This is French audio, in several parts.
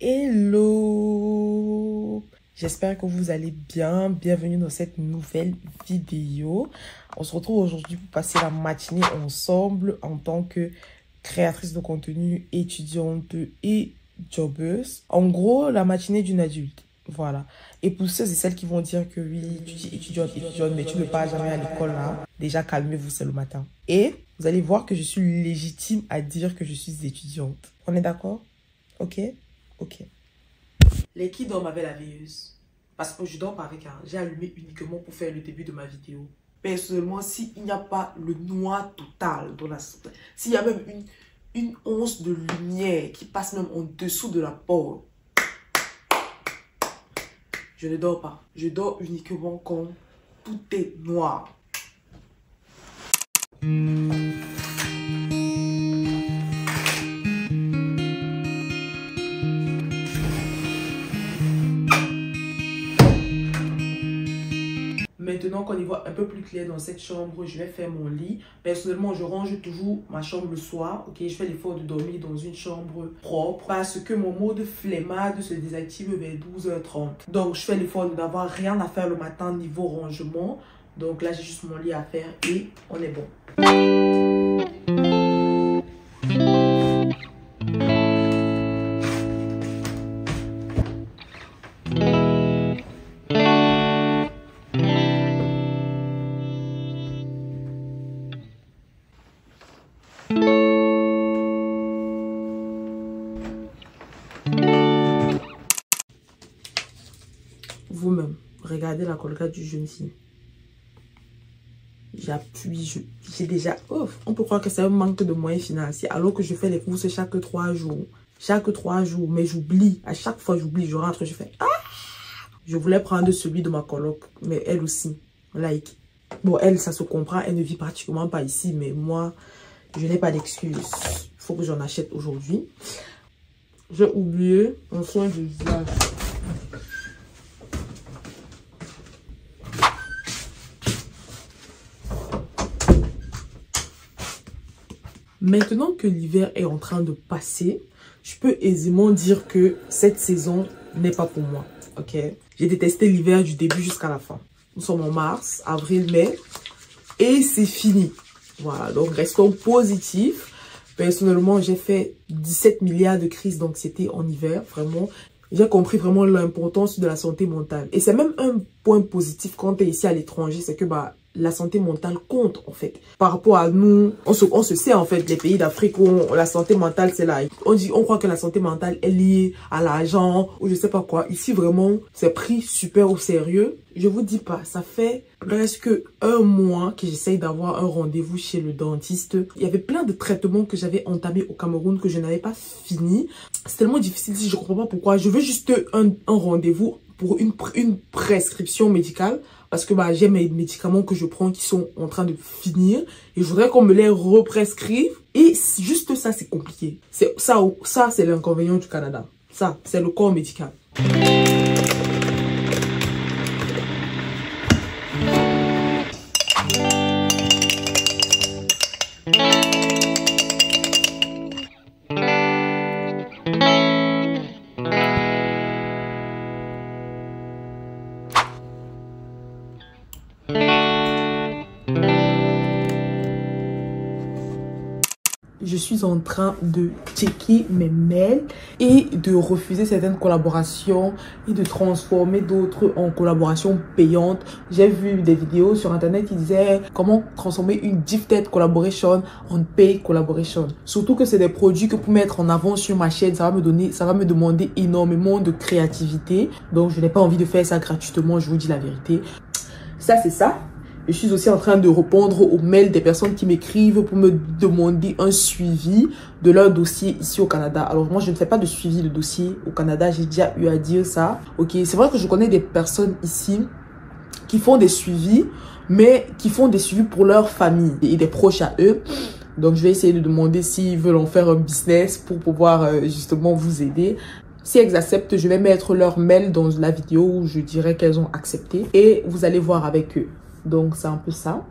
Hello! J'espère que vous allez bien. Bienvenue dans cette nouvelle vidéo. On se retrouve aujourd'hui pour passer la matinée ensemble en tant que créatrice de contenu, étudiante et jobbeuse. En gros, la matinée d'une adulte. Voilà. Et pour ceux et celles qui vont dire que oui, tu dis étudiante, mais tu ne pars jamais à l'école là, déjà calmez-vous, c'est le matin. Et vous allez voir que je suis légitime à dire que je suis étudiante. On est d'accord? Ok? Ok. Les qui dorment avec la veilleuse? Parce que je dors pas avec elle. J'ai allumé uniquement pour faire le début de ma vidéo. Personnellement, s'il n'y a pas le noir total dans la... S'il y a même une once de lumière qui passe même en dessous de la porte, je ne dors pas. Je dors uniquement quand tout est noir. Maintenant qu'on y voit un peu plus clair dans cette chambre, je vais faire mon lit. Personnellement, je range toujours ma chambre le soir. Ok, je fais l'effort de dormir dans une chambre propre parce que mon mode flemmade se désactive vers 12h30. Donc, je fais l'effort de n'avoir rien à faire le matin niveau rangement. Donc là, j'ai juste mon lit à faire et on est bon. Vous-même, regardez la colgate du jeune fille. J'appuie, j'ai déjà... Oh, on peut croire que c'est un manque de moyens financiers alors que je fais les courses chaque 3 jours. Chaque 3 jours, mais j'oublie. À chaque fois, j'oublie. Je rentre, je fais... Ah! Je voulais prendre celui de ma coloc, mais elle aussi. Like. Bon, elle, ça se comprend. Elle ne vit pratiquement pas ici, mais moi, je n'ai pas d'excuse. Il faut que j'en achète aujourd'hui. J'ai oublié un soin de visage. Maintenant que l'hiver est en train de passer, je peux aisément dire que cette saison n'est pas pour moi. Ok? J'ai détesté l'hiver du début jusqu'à la fin. Nous sommes en mars, avril, mai. Et c'est fini. Voilà, donc restons positifs. Personnellement, j'ai fait 17 milliards de crises d'anxiété en hiver. Vraiment, j'ai compris vraiment l'importance de la santé mentale. Et c'est même un point positif quand tu es ici à l'étranger, c'est que la santé mentale compte en fait. Par rapport à nous, on se sait en fait, les pays d'Afrique où la santé mentale c'est là. On croit que la santé mentale est liée à l'argent ou je sais pas quoi. Ici vraiment, c'est pris super au sérieux. Je vous dis pas, ça fait presque un mois que j'essaye d'avoir un rendez-vous chez le dentiste. Il y avait plein de traitements que j'avais entamés au Cameroun que je n'avais pas fini. C'est tellement difficile ici, je comprends pas pourquoi. Je veux juste un rendez-vous pour une prescription médicale. Parce que j'ai mes médicaments que je prends qui sont en train de finir. Et je voudrais qu'on me les represcrive. Et juste ça, c'est compliqué. Ça c'est l'inconvénient du Canada. Ça, c'est le corps médical. Je suis en train de checker mes mails et de refuser certaines collaborations et de transformer d'autres en collaborations payantes. J'ai vu des vidéos sur internet qui disaient comment transformer une gifted collaboration en paid collaboration. Surtout que c'est des produits que pour mettre en avant sur ma chaîne, ça va me demander énormément de créativité. Donc je n'ai pas envie de faire ça gratuitement, je vous dis la vérité. Ça c'est ça. Je suis aussi en train de répondre aux mails des personnes qui m'écrivent pour me demander un suivi de leur dossier ici au Canada. Alors moi, je ne fais pas de suivi de dossier au Canada. J'ai déjà eu à dire ça. Ok, c'est vrai que je connais des personnes ici qui font des suivis, mais qui font des suivis pour leur famille et des proches à eux. Donc, je vais essayer de demander s'ils veulent en faire un business pour pouvoir justement vous aider. Si elles acceptent, je vais mettre leur mail dans la vidéo où je dirai qu'elles ont accepté. Et vous allez voir avec eux. Donc, c'est un peu ça.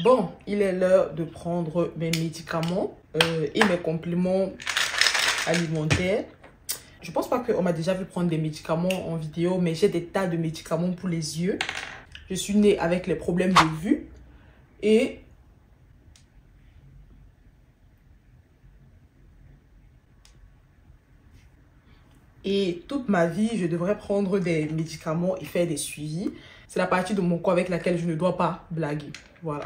Bon, il est l'heure de prendre mes médicaments et mes compléments alimentaires. Je pense pas qu'on m'a déjà vu prendre des médicaments en vidéo, mais j'ai des tas de médicaments pour les yeux. Je suis née avec les problèmes de vue et toute ma vie, je devrais prendre des médicaments et faire des suivis. C'est la partie de mon corps avec laquelle je ne dois pas blaguer. Voilà.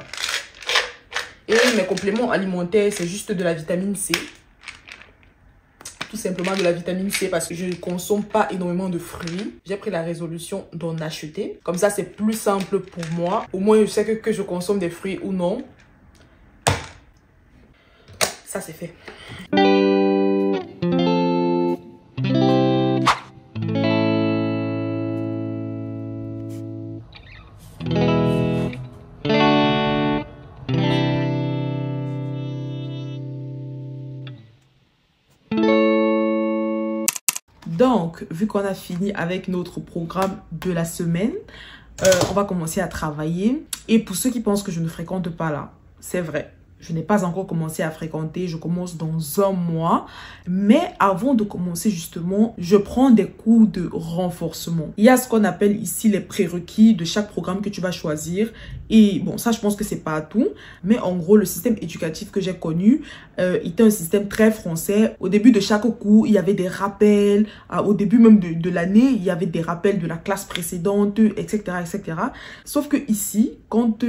Et mes compléments alimentaires, c'est juste de la vitamine C. Tout simplement de la vitamine C parce que je ne consomme pas énormément de fruits. J'ai pris la résolution d'en acheter. Comme ça, c'est plus simple pour moi. Au moins, je sais que je consomme des fruits ou non. Ça, c'est fait. Donc, vu qu'on a fini avec notre programme de la semaine, on va commencer à travailler. Et pour ceux qui pensent que je ne fréquente pas là, c'est vrai. Je n'ai pas encore commencé à fréquenter, je commence dans un mois. Mais avant de commencer justement, je prends des cours de renforcement. Il y a ce qu'on appelle ici les prérequis de chaque programme que tu vas choisir. Et bon, ça je pense que c'est pas tout. Mais en gros, le système éducatif que j'ai connu était un système très français. Au début de chaque cours, il y avait des rappels. Au début même de l'année, il y avait des rappels de la classe précédente, etc. etc. Sauf que ici, quand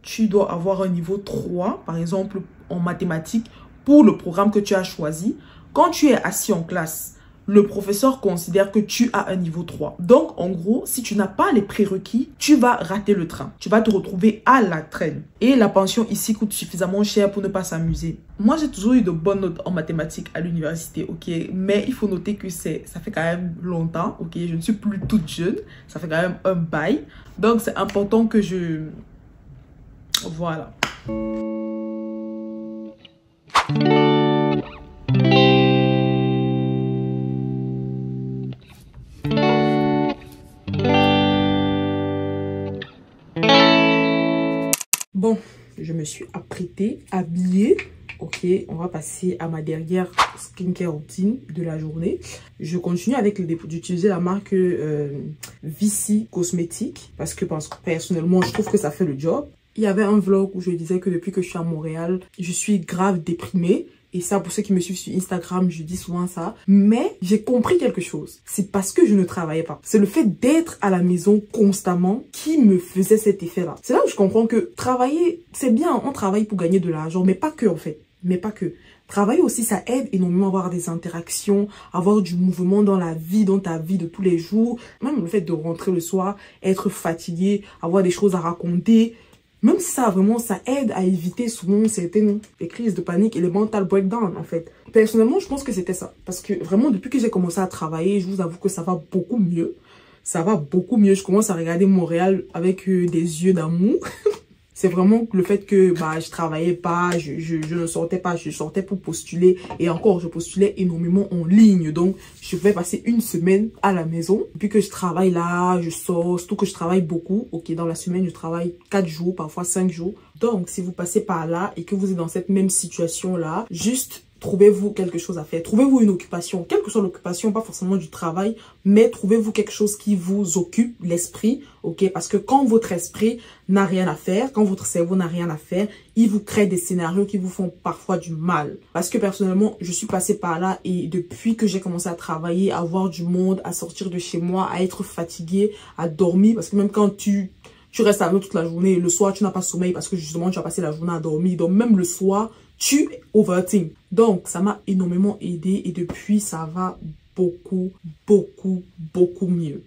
tu dois avoir un niveau 3, par exemple en mathématiques, pour le programme que tu as choisi. Quand tu es assis en classe, le professeur considère que tu as un niveau 3. Donc, en gros, si tu n'as pas les prérequis, tu vas rater le train. Tu vas te retrouver à la traîne. Et la pension ici coûte suffisamment cher pour ne pas s'amuser. Moi, j'ai toujours eu de bonnes notes en mathématiques à l'université, ok? Mais il faut noter que ça fait quand même longtemps, ok? Je ne suis plus toute jeune. Ça fait quand même un bail. Donc, c'est important que je... Voilà. Bon, je me suis apprêtée, habillée. Ok, on va passer à ma dernière skincare routine de la journée. Je continue avec d'utiliser la marque Vichy Cosmétiques parce que personnellement, je trouve que ça fait le job. Il y avait un vlog où je disais que depuis que je suis à Montréal, je suis grave déprimée. Et ça, pour ceux qui me suivent sur Instagram, je dis souvent ça. Mais j'ai compris quelque chose. C'est parce que je ne travaillais pas. C'est le fait d'être à la maison constamment qui me faisait cet effet-là. C'est là où je comprends que travailler, c'est bien. On travaille pour gagner de l'argent, mais pas que en fait. Mais pas que. Travailler aussi, ça aide énormément à avoir des interactions, avoir du mouvement dans la vie, dans ta vie de tous les jours. Même le fait de rentrer le soir, être fatigué, avoir des choses à raconter. Même si ça aide à éviter souvent certaines crises de panique et les mental breakdown en fait. Personnellement, je pense que c'était ça. Parce que vraiment, depuis que j'ai commencé à travailler, je vous avoue que ça va beaucoup mieux. Ça va beaucoup mieux. Je commence à regarder Montréal avec des yeux d'amour. C'est vraiment le fait que je travaillais pas, je ne sortais pas, je sortais pour postuler. Et encore, je postulais énormément en ligne. Donc, je vais passer une semaine à la maison. Depuis que je travaille là, je sors, surtout que je travaille beaucoup. Ok, dans la semaine, je travaille 4 jours, parfois 5 jours. Donc, si vous passez par là et que vous êtes dans cette même situation-là, juste... trouvez-vous quelque chose à faire. Trouvez-vous une occupation. Quelle que soit l'occupation, pas forcément du travail, mais trouvez-vous quelque chose qui vous occupe l'esprit, ok? Parce que quand votre esprit n'a rien à faire, quand votre cerveau n'a rien à faire, il vous crée des scénarios qui vous font parfois du mal. Parce que personnellement, je suis passée par là et depuis que j'ai commencé à travailler, à voir du monde, à sortir de chez moi, à être fatiguée, à dormir, parce que même quand tu restes à la maison toute la journée, le soir, tu n'as pas sommeil parce que justement, tu as passé la journée à dormir. Donc, même le soir, tu overthink. Donc, ça m'a énormément aidé et depuis, ça va beaucoup, beaucoup, beaucoup mieux.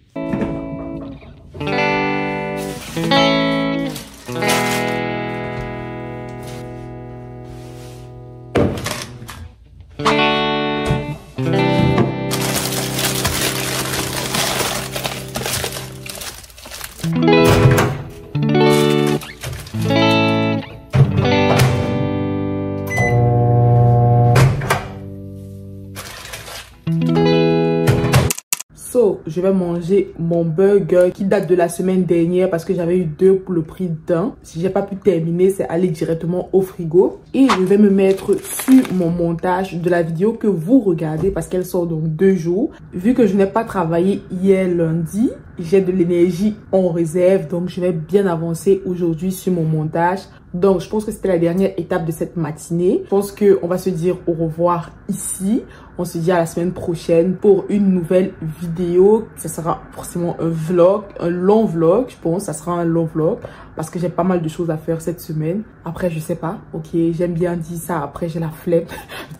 je vais manger mon burger qui date de la semaine dernière parce que j'avais eu 2 pour le prix d'un. Si j'ai pas pu terminer, c'est aller directement au frigo. Et je vais me mettre sur mon montage de la vidéo que vous regardez parce qu'elle sort dans 2 jours. Vu que je n'ai pas travaillé hier lundi, j'ai de l'énergie en réserve, donc je vais bien avancer aujourd'hui sur mon montage. Donc je pense que c'était la dernière étape de cette matinée. Je pense qu'on va se dire au revoir ici. On se dit à la semaine prochaine pour une nouvelle vidéo. Ça sera forcément un vlog, un long vlog, je pense. Ça sera un long vlog parce que j'ai pas mal de choses à faire cette semaine. Après, je sais pas, ok, j'aime bien dire ça. Après, j'ai la flemme.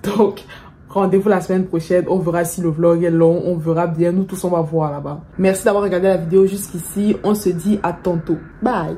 Donc, rendez-vous la semaine prochaine. On verra si le vlog est long. On verra bien. Nous tous, on va voir là-bas. Merci d'avoir regardé la vidéo jusqu'ici. On se dit à tantôt. Bye!